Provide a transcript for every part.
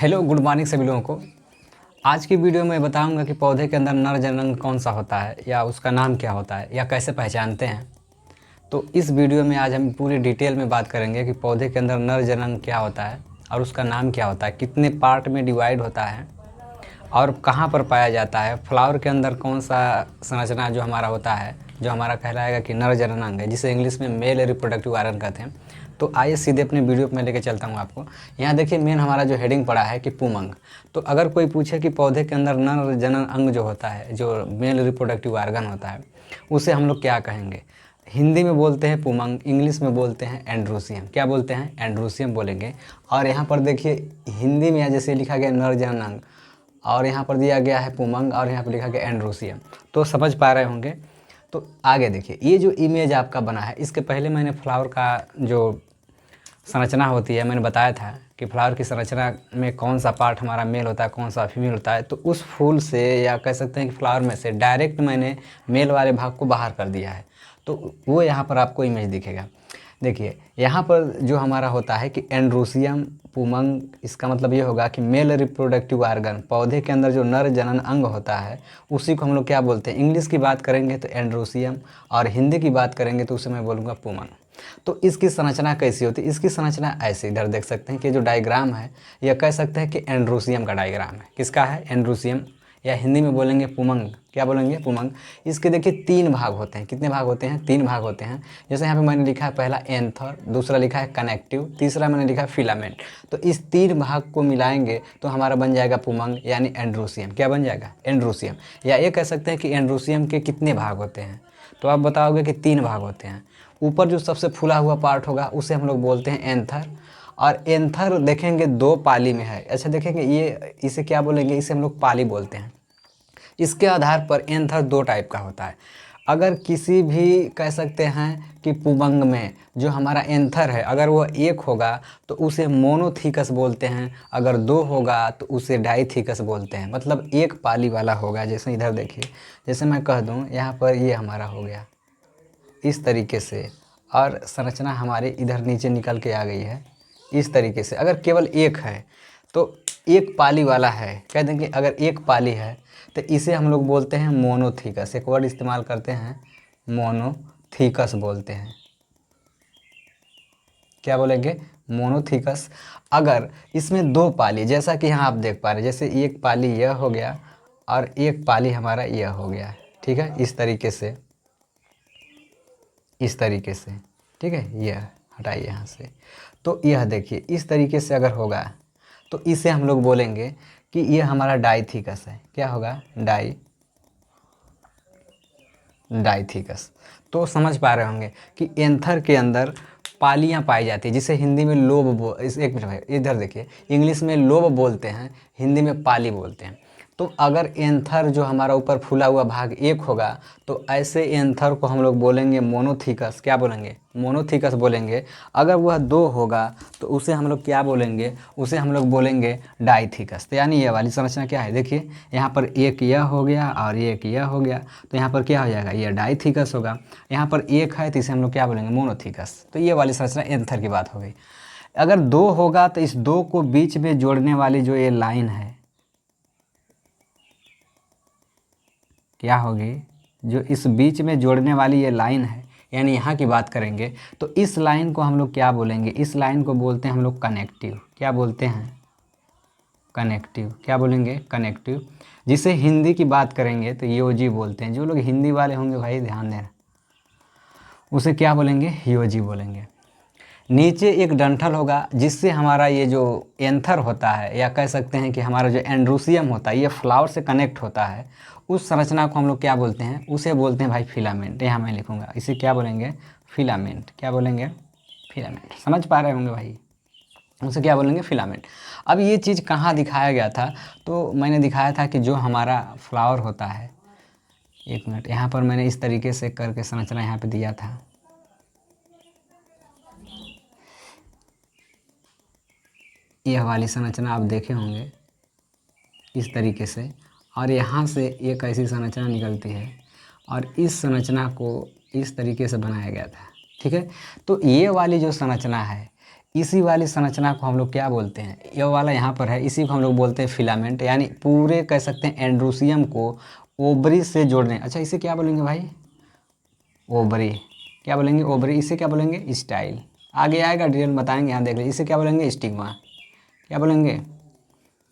Hello good morning सभी लोगों को। आज की वीडियो में बताऊंगा कि पौधे के अंदर नर जनन कौन सा होता है या उसका नाम क्या होता है या कैसे पहचानते हैं। तो इस वीडियो में आज हम पूरी डिटेल में बात करेंगे कि पौधे के अंदर नर जनन क्या होता है और उसका नाम क्या होता है, कितने पार्ट में डिवाइड होता है और कहाँ पर पाया जाता है। फ्लावर के अंदर कौन सा संरचना जो हमारा होता है, जो हमारा कहलाएगा कि नर जनन अंग है, जिसे इंग्लिश में मेल रिप्रोडक्टिव ऑर्गन कहते हैं। तो आइए सीधे अपने वीडियो में लेके चलता हूँ आपको। यहाँ देखिए मेन हमारा जो हेडिंग पड़ा है कि पुमंग। तो अगर कोई पूछे कि पौधे के अंदर नर जनन अंग जो होता है, जो मेल रिप्रोडक्टिव ऑर्गन होता है, उसे हम लोग क्या कहेंगे। हिंदी में बोलते हैं पुमंग, इंग्लिश में बोलते हैं एंड्रोसियम। क्या बोलते हैं? एंड्रोसियम बोलेंगे। और यहाँ पर देखिए हिंदी में जैसे लिखा गया नर जनन अंग और यहाँ पर दिया गया है पुमंग और यहाँ पर लिखा गया एंड्रोसियम, तो समझ पा रहे होंगे। तो आगे देखिए ये जो इमेज आपका बना है, इसके पहले मैंने फ्लावर का जो संरचना होती है मैंने बताया था कि फ्लावर की संरचना में कौन सा पार्ट हमारा मेल होता है, कौन सा फीमेल होता है। तो उस फूल से या कह सकते हैं कि फ्लावर में से डायरेक्ट मैंने मेल वाले भाग को बाहर कर दिया है। तो वो यहाँ पर आपको इमेज दिखेगा। देखिए यहाँ पर जो हमारा होता है कि एंड्रोसियम पुमंग, इसका मतलब ये होगा कि मेल रिप्रोडक्टिव ऑर्गन, पौधे के अंदर जो नर जनन अंग होता है उसी को हम लोग क्या बोलते हैं। इंग्लिश की बात करेंगे तो एंड्रोसियम और हिंदी की बात करेंगे तो उसे मैं बोलूँगा पुमंग। तो इसकी संरचना कैसी होती है? इसकी संरचना ऐसे, इधर देख सकते हैं कि जो डायग्राम है यह कह सकते हैं कि एंड्रोसियम का डायग्राम है। किसका है? एंड्रोसियम, या हिंदी में बोलेंगे पुमंग। क्या बोलेंगे? पुमंग। इसके देखिए 3 भाग होते हैं। कितने भाग होते हैं? 3 भाग होते हैं। जैसे यहाँ पे मैंने लिखा है पहला एंथर, दूसरा लिखा है कनेक्टिव, तीसरा मैंने लिखा है फिलामेंट। तो इस 3 भाग को मिलाएंगे तो हमारा बन जाएगा पुमंग यानी एंड्रोसियम। क्या बन जाएगा? एंड्रोसियम। या ये कह सकते हैं कि एंड्रोसियम के कितने भाग होते हैं, तो आप बताओगे कि 3 भाग होते हैं। ऊपर जो सबसे फूला हुआ पार्ट होगा उसे हम लोग बोलते हैं एंथर, और एंथर देखेंगे 2 पाली में है। अच्छा देखेंगे ये, इसे क्या बोलेंगे? इसे हम लोग पाली बोलते हैं। इसके आधार पर एंथर 2 टाइप का होता है। अगर किसी भी कह सकते हैं कि पुमंग में जो हमारा एंथर है अगर वो 1 होगा तो उसे मोनोथीकस बोलते हैं, अगर 2 होगा तो उसे डाईथीकस बोलते हैं। मतलब 1 पाली वाला होगा। जैसे इधर देखिए, जैसे मैं कह दूं यहाँ पर ये हमारा हो गया इस तरीके से, और संरचना हमारे इधर नीचे निकल के आ गई है इस तरीके से। अगर केवल 1 है तो 1 पाली वाला है, कह देंगे अगर 1 पाली है तो इसे हम लोग बोलते हैं मोनोथीकस। एक वर्ड इस्तेमाल करते हैं, मोनोथीकस बोलते हैं। क्या बोलेंगे? मोनोथीकस। अगर इसमें 2 पाली, जैसा कि यहाँ आप देख पा रहे हैं, जैसे 1 पाली यह हो गया और 1 पाली हमारा यह हो गया, ठीक है, इस तरीके से, इस तरीके से, ठीक है। यह हटाइए यहाँ से। तो यह देखिए इस तरीके से अगर होगा तो इसे हम लोग बोलेंगे कि यह हमारा डाईथीकस है। क्या होगा? डाईथीकस। तो समझ पा रहे होंगे कि एंथर के अंदर पालियां पाई जाती है, जिसे हिंदी में लोब एक मिनट भाई, इधर देखिए, इंग्लिश में लोब बोलते हैं, हिंदी में पाली बोलते हैं। तो अगर एंथर जो हमारा ऊपर फूला हुआ भाग 1 होगा तो ऐसे एंथर को हम लोग बोलेंगे मोनोथीकस। क्या बोलेंगे? मोनोथीकस बोलेंगे। अगर वह 2 होगा तो उसे हम लोग क्या बोलेंगे? उसे हम लोग बोलेंगे डाईथीकस। तो यानी ये वाली संरचना क्या है, देखिए यहाँ पर 1 यह हो गया और 1 यह हो गया, तो यहाँ पर क्या हो जाएगा? यह डाईथीकस होगा। यहाँ पर 1 है तो इसे हम लोग क्या बोलेंगे? मोनोथीकस। तो ये वाली संरचना एंथर की बात हो गई। अगर 2 होगा तो इस 2 को बीच में जोड़ने वाली जो ये लाइन है क्या होगी? जो इस बीच में जोड़ने वाली ये लाइन है, यानी यहाँ की बात करेंगे तो इस लाइन को हम लोग क्या बोलेंगे? इस लाइन को बोलते हैं हम लोग कनेक्टिव। क्या बोलते हैं? कनेक्टिव। क्या बोलेंगे? कनेक्टिव। जिसे हिंदी की बात करेंगे तो योजी बोलते हैं। जो लोग हिंदी वाले होंगे भाई ध्यान देना, उसे क्या बोलेंगे? योजी बोलेंगे। नीचे एक डंठल होगा जिससे हमारा ये जो एंथर होता है या कह सकते हैं कि हमारा जो एंड्रोसियम होता है ये फ्लावर से कनेक्ट होता है, उस संरचना को हम लोग क्या बोलते हैं? उसे बोलते हैं भाई फिलामेंट। यहाँ मैं लिखूँगा, इसे क्या बोलेंगे? फिलामेंट। क्या बोलेंगे? फिलामेंट। समझ पा रहे होंगे भाई, उसे क्या बोलेंगे? फिलामेंट। अब ये चीज़ कहाँ दिखाया गया था? तो मैंने दिखाया था कि जो हमारा फ्लावर होता है, एक मिनट, यहाँ पर मैंने इस तरीके से करके संरचना यहाँ पर दिया था। यह वाली संरचना आप देखे होंगे इस तरीके से, और यहाँ से एक ऐसी संरचना निकलती है और इस संरचना को इस तरीके से बनाया गया था, ठीक है। तो ये वाली जो संरचना है इसी वाली संरचना को हम लोग क्या बोलते हैं, ये वाला यहाँ पर है, इसी को हम लोग बोलते हैं फिलामेंट। यानी पूरे कह सकते हैं एंड्रोसियम को ओवरी से जोड़ने, अच्छा इसे क्या बोलेंगे भाई, ओवरी, क्या बोलेंगे ओवरी, इसे क्या बोलेंगे स्टाइल, आगे आएगा डिटेल बताएंगे, यहाँ देख लीजिए, इसे क्या बोलेंगे स्टिग्मा, क्या बोलेंगे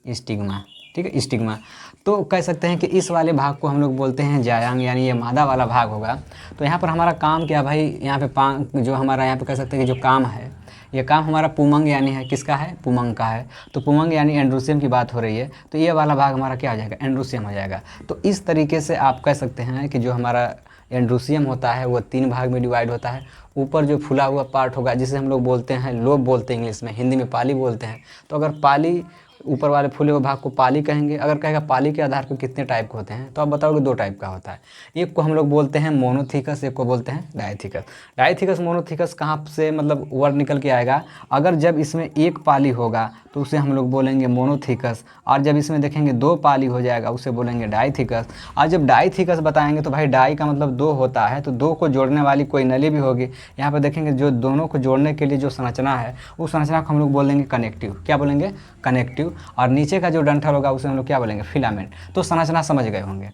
स्टिग्मा, ठीक है स्टिग्मा। तो कह सकते हैं कि इस वाले भाग को हम लोग बोलते हैं जायांग, यानी ये मादा वाला भाग होगा। तो यहाँ पर हमारा काम क्या भाई, यहाँ पे जो हमारा यहाँ पे कह सकते हैं कि जो काम है, ये काम हमारा पुमंग यानी है, किसका है, पुमंग का है। तो पुमंग यानी एंड्रोसियम की बात हो रही है, तो ये वाला भाग हमारा क्या हो जाएगा, एंड्रोसियम हो जाएगा। तो इस तरीके से आप कह सकते हैं कि जो हमारा एंड्रोसियम होता है वो 3 भाग में डिवाइड होता है। ऊपर जो फुला हुआ पार्ट होगा जिसे हम लोग बोलते हैं लोब बोलते हैं इंग्लिश में, हिंदी में पाली बोलते हैं। तो अगर पाली, ऊपर वाले फूले हुए भाग को पाली कहेंगे। अगर कहेगा पाली के आधार पर कितने टाइप के होते हैं, तो आप बताओगे 2 टाइप का होता है। एक को हम लोग बोलते हैं मोनोथिकस, एक को बोलते हैं डायथिकस। डायथिकस मोनोथिकस कहाँ से मतलब वर्ड निकल के आएगा, अगर जब इसमें 1 पाली होगा तो उसे हम लोग बोलेंगे मोनोथिकस, और जब इसमें देखेंगे 2 पाली हो जाएगा उसे बोलेंगे डायथिकस। और जब डायथिकस बताएंगे तो भाई डाई का मतलब 2 होता है, तो 2 को जोड़ने वाली कोई नली भी होगी। यहाँ पर देखेंगे जो दोनों को जोड़ने के लिए जो संरचना है उस संरचना को हम लोग बोलेंगे कनेक्टिव, क्या बोलेंगे कनेक्टिव। और नीचे का जो डंठल होगा उसे हम लोग क्या बोलेंगे फिलामेंट। तो संरचना समझ गए होंगे।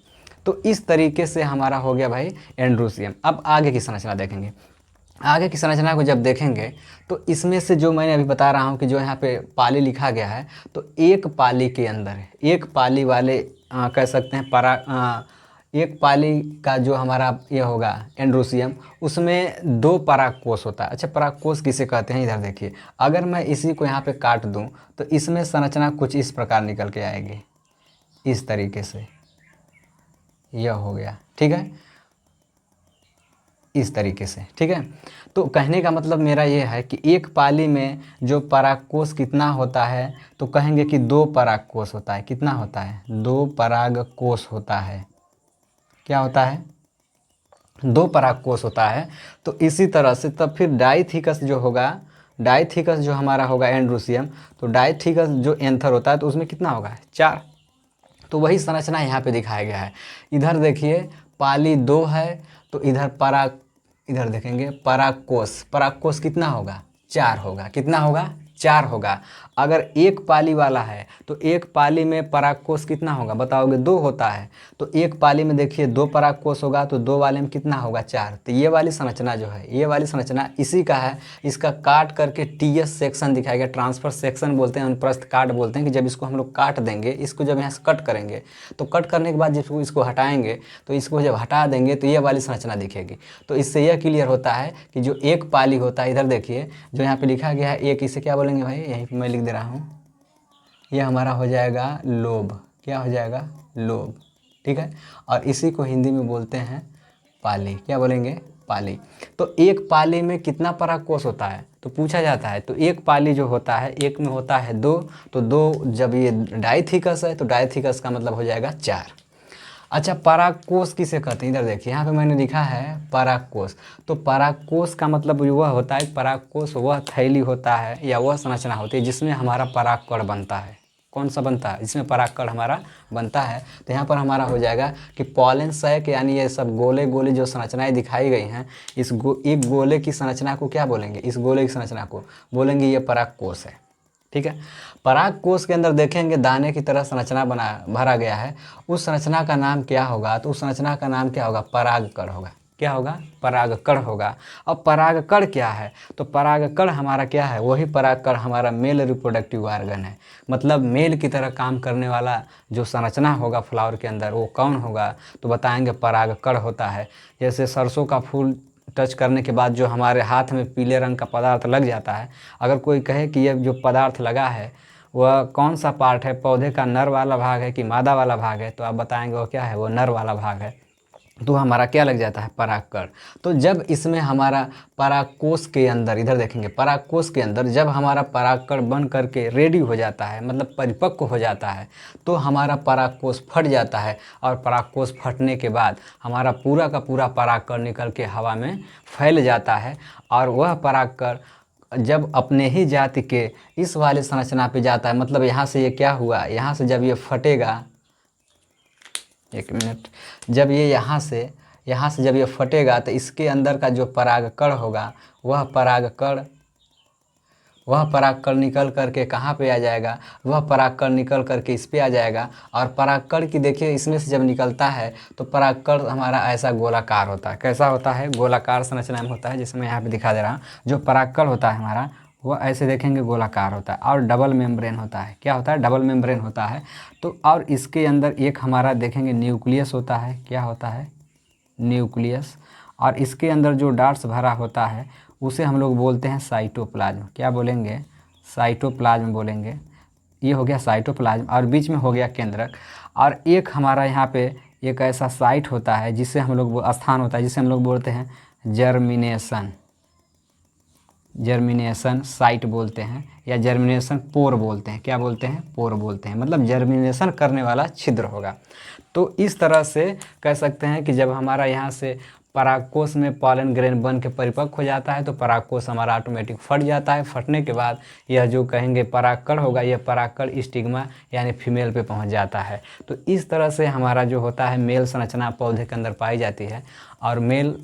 तो इस तरीके से हमारा हो गया भाई एंड्रोसियम। अब आगे की संरचना देखेंगे। आगे की संरचना को जब देखेंगे तो इसमें से जो मैंने अभी बता रहा हूँ कि जो यहाँ पे पाली लिखा गया है, तो एक पाली के अंदर एक पाली वाले कह सकते हैं एक पाली का जो हमारा ये होगा एंड्रोसियम, उसमें 2 परागकोश होता है। अच्छा परागकोश किसे कहते हैं, इधर देखिए, अगर मैं इसी को यहाँ पे काट दूँ तो इसमें संरचना कुछ इस प्रकार निकल के आएगी, इस तरीके से यह हो गया, ठीक है, इस तरीके से, ठीक है। तो कहने का मतलब मेरा ये है कि एक पाली में जो परागकोश कितना होता है, तो कहेंगे कि 2 परागकोश होता है। कितना होता है, 2 परागकोश होता है। क्या होता है, 2 परागकोश होता है। तो इसी तरह से तब फिर डाइथिकस जो होगा, डाइथिकस जो हमारा होगा एंड्रोसियम, तो डाइथिकस जो एंथर होता है तो उसमें कितना होगा, 4। तो वही संरचना यहाँ पे दिखाया गया है। इधर देखिए पाली 2 है, तो इधर देखेंगे परागकोश, परागकोश कितना होगा, 4 होगा। कितना होगा, 4 होगा। अगर एक पाली वाला है तो एक पाली में परागकोश कितना होगा, बताओगे 2 होता है। तो एक पाली में देखिए 2 परागकोश होगा, तो 2 वाले में कितना होगा, 4। तो ये वाली संरचना जो है, ये वाली संरचना इसी का है। इसका काट करके टीएस सेक्शन दिखाया गया, ट्रांसफर सेक्शन बोलते हैं, अनुप्रस्थ काट बोलते हैं। कि जब इसको हम लोग काट देंगे, इसको जब यहाँ से कट करेंगे, तो कट करने के बाद जब इसको हटाएंगे, तो इसको जब हटा देंगे तो ये वाली संरचना दिखेगी। तो इससे यह क्लियर होता है कि जो एक पाली होता है, इधर देखिए जो यहाँ पे लिखा गया है एक, इसे क्या बोलेंगे भाई, यहीं पे मैं लिख दे रहा हूँ, ये हमारा हो जाएगा लोब। क्या हो जाएगा, लोब, ठीक है। और इसी को हिंदी में बोलते हैं पाली, क्या बोलेंगे, पाली। तो एक पाली में कितना परागकोश होता है, तो पूछा जाता है। तो एक पाली जो होता है, एक में होता है 2, तो 2 जब ये डाइथिकस है तो डाइथिकस का मतलब हो जाएगा 4। अच्छा परागकोश किसे कहते हैं, इधर देखिए यहाँ पे मैंने लिखा है परागकोश। तो परागकोश का मतलब वह होता है, परागकोश वह थैली होता है या वह संरचना होती है जिसमें हमारा परागकण बनता है। कौन सा बनता है, जिसमें परागकण हमारा बनता है। तो यहाँ पर हमारा हो जाएगा कि पॉलन सैक, यानी ये सब गोले गोले जो संरचनाएं दिखाई गई हैं, एक गोले की संरचना को क्या बोलेंगे, इस गोले की संरचना को बोलेंगे ये परागकोश है, ठीक है। परागकोश के अंदर देखेंगे दाने की तरह संरचना भरा गया है। उस संरचना का नाम क्या होगा, तो उस संरचना का नाम क्या होगा, परागकण होगा। क्या होगा, परागकण होगा। अब परागकण क्या है, तो परागकण हमारा क्या है, वही परागकण हमारा मेल रिप्रोडक्टिव ऑर्गन है। मतलब मेल की तरह काम करने वाला जो संरचना होगा फ्लावर के अंदर वो कौन होगा, तो बताएंगे परागकण होता है। जैसे सरसों का फूल टच करने के बाद जो हमारे हाथ में पीले रंग का पदार्थ लग जाता है, अगर कोई कहे कि ये जो पदार्थ लगा है वह कौन सा पार्ट है, पौधे का नर वाला भाग है कि मादा वाला भाग है, तो आप बताएंगे वो क्या है, वो नर वाला भाग है। तो हमारा क्या लग जाता है, परागकण। तो जब इसमें हमारा परागकोश के अंदर, इधर देखेंगे परागकोश के अंदर जब हमारा परागकण बन करके रेडी हो जाता है, मतलब परिपक्व हो जाता है, तो हमारा परागकोश फट जाता है। और परागकोश फटने के बाद हमारा पूरा का पूरा परागकण निकल के हवा में फैल जाता है। और वह परागकण जब अपने ही जाति के इस वाले संरचना पे जाता है, मतलब यहाँ से ये क्या हुआ, यहाँ से जब ये फटेगा, एक मिनट, जब ये यहाँ से जब ये फटेगा तो इसके अंदर का जो परागकण होगा, वह परागकण वह परागकण निकल करके कहाँ पे आ जाएगा, वह परागकण निकल करके इस पे आ जाएगा। और परागकण की देखिए इसमें से जब निकलता है तो परागकण हमारा ऐसा गोलाकार होता है। कैसा होता है? गोलाकार संरचना में होता है, जिसे मैं यहाँ पे दिखा दे रहा हूँ। जो परागकण होता है हमारा वो ऐसे देखेंगे गोलाकार होता है और डबल मेम्ब्रेन होता है। क्या होता है? डबल मेम्ब्रेन होता है। तो और इसके अंदर एक हमारा देखेंगे न्यूक्लियस होता है। क्या होता है? न्यूक्लियस। और इसके अंदर जो डॉट्स भरा होता है उसे हम लोग बोलते हैं साइटोप्लाज्म। क्या बोलेंगे? साइटोप्लाज्म बोलेंगे। ये हो गया साइटोप्लाज्म और बीच में हो गया केंद्रक। और एक हमारा यहाँ पे एक ऐसा साइट होता है जिससे हम लोग स्थान होता है जिसे हम लोग बोलते हैं जर्मिनेशन। जर्मिनेशन साइट बोलते हैं या जर्मिनेशन पोर बोलते हैं। क्या बोलते हैं? पोर बोलते हैं, मतलब जर्मिनेशन करने वाला छिद्र होगा। तो इस तरह से कह सकते हैं कि जब हमारा यहाँ से परागकोश में पॉलन ग्रेन बन के परिपक्व हो जाता है तो परागकोश हमारा ऑटोमेटिक फट जाता है। फटने के बाद यह जो कहेंगे परागकण होगा, यह परागकण स्टिग्मा यानी फीमेल पे पहुंच जाता है। तो इस तरह से हमारा जो होता है मेल संरचना पौधे के अंदर पाई जाती है। और मेल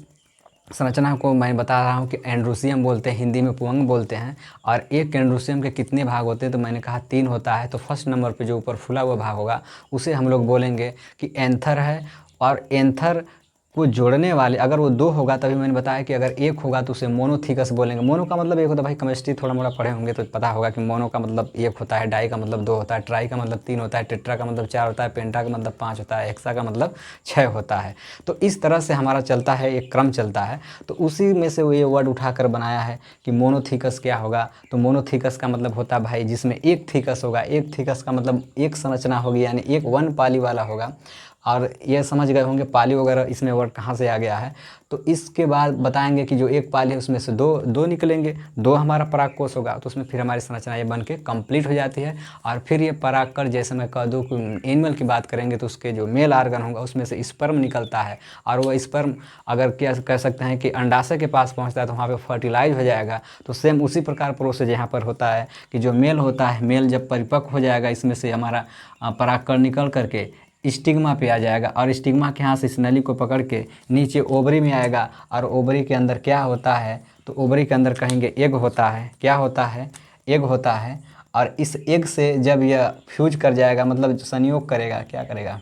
संरचना को मैं बता रहा हूँ कि एंड्रोसियम बोलते हैं, हिंदी में पुंग बोलते हैं। और एक एंड्रोसियम के कितने भाग होते हैं? तो मैंने कहा 3 होता है। तो फर्स्ट नंबर पे जो ऊपर फूला हुआ भाग होगा उसे हम लोग बोलेंगे कि एंथर है। और एंथर को जोड़ने वाले अगर वो 2 होगा, तभी मैंने बताया कि अगर 1 होगा तो उसे मोनोथिकस बोलेंगे। मोनो का मतलब 1 होता है, भाई केमिस्ट्री थोड़ा मोड़ा पढ़े होंगे तो पता होगा कि मोनो का मतलब 1 होता है, डाई का मतलब 2 होता है, ट्राई का मतलब 3 होता है, टेट्रा का मतलब 4 होता है, पेंटा का मतलब 5 होता है, हेक्सा का मतलब 6 होता है। तो इस तरह से हमारा चलता है, एक क्रम चलता है। तो उसी में से वो ये वर्ड उठाकर बनाया है कि मोनोथिकस क्या होगा। तो मोनोथिकस का मतलब होता है भाई जिसमें एक थिकस होगा। एक थिकस का मतलब एक संरचना होगी, यानी एक 1 पाली वाला होगा। और ये समझ गए होंगे पाली वगैरह इसमें वर्ड कहाँ से आ गया है। तो इसके बाद बताएंगे कि जो एक पाली है उसमें से दो निकलेंगे, 2 हमारा परागकोश होगा। तो उसमें फिर हमारी संरचना ये बन के कंप्लीट हो जाती है। और फिर ये परागकण, जैसे मैं कह दूँ कि एनिमल की बात करेंगे तो उसके जो मेल आर्गन होगा उसमें से स्पर्म निकलता है। और वह स्पर्म अगर क्या कह सकते हैं कि अंडाशय के पास पहुँचता है तो वहाँ पर फर्टिलाइज हो जाएगा। तो सेम उसी प्रकार प्रोसेस यहाँ पर होता है कि जो मेल होता है, मेल जब परिपक्व हो जाएगा इसमें से हमारा परागकण निकल करके स्टिग्मा पे आ जाएगा। और स्टिग्मा के यहाँ से इस नली को पकड़ के नीचे ओवरी में आएगा। और ओवरी के अंदर क्या होता है? तो ओवरी के अंदर कहेंगे एग होता है। क्या होता है? एग होता है। और इस एग से जब यह फ्यूज कर जाएगा, मतलब संयोग करेगा, क्या करेगा?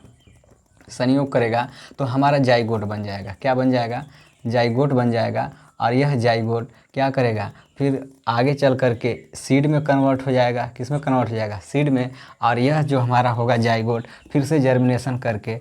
संयोग करेगा, तो हमारा जाइगोट बन जाएगा। क्या बन जाएगा? जाइगोट बन जाएगा। और यह जाइगोट क्या करेगा? फिर आगे चल करके सीड में कन्वर्ट हो जाएगा। किस में कन्वर्ट हो जाएगा? सीड में। और यह जो हमारा होगा जाइगोट फिर से जर्मिनेशन करके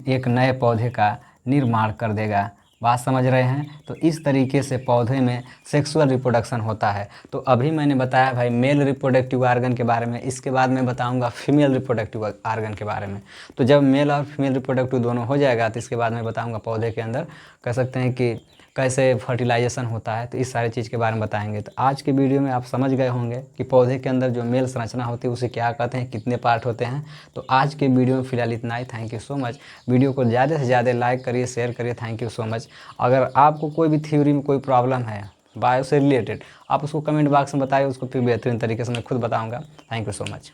एक नए पौधे का निर्माण कर देगा। बात समझ रहे हैं? तो इस तरीके से पौधे में सेक्सुअल रिप्रोडक्शन होता है। तो अभी मैंने बताया भाई मेल रिप्रोडक्टिव आर्गन के बारे में, इसके बाद मैं बताऊंगा फीमेल रिप्रोडक्टिव आर्गन के बारे में। तो जब मेल और फीमेल रिप्रोडक्टिव दोनों हो जाएगा तो इसके बाद मैं बताऊंगा पौधे के अंदर कह सकते हैं कि कैसे फर्टिलाइजेशन होता है। तो इस सारी चीज़ के बारे में बताएंगे। तो आज के वीडियो में आप समझ गए होंगे कि पौधे के अंदर जो मेल संरचना होती है उसे क्या कहते हैं, कितने पार्ट होते हैं। तो आज के वीडियो में फिलहाल इतना ही। Thank you so much. Video को ज़्यादा से ज़्यादा लाइक करिए, शेयर करिए। Thank you so much. अगर आपको कोई भी थ्योरी में कोई प्रॉब्लम है बायो से रिलेटेड, आप उसको कमेंट बॉक्स में बताइए, उसको फिर बेहतरीन तरीके से मैं खुद बताऊँगा। Thank you so much.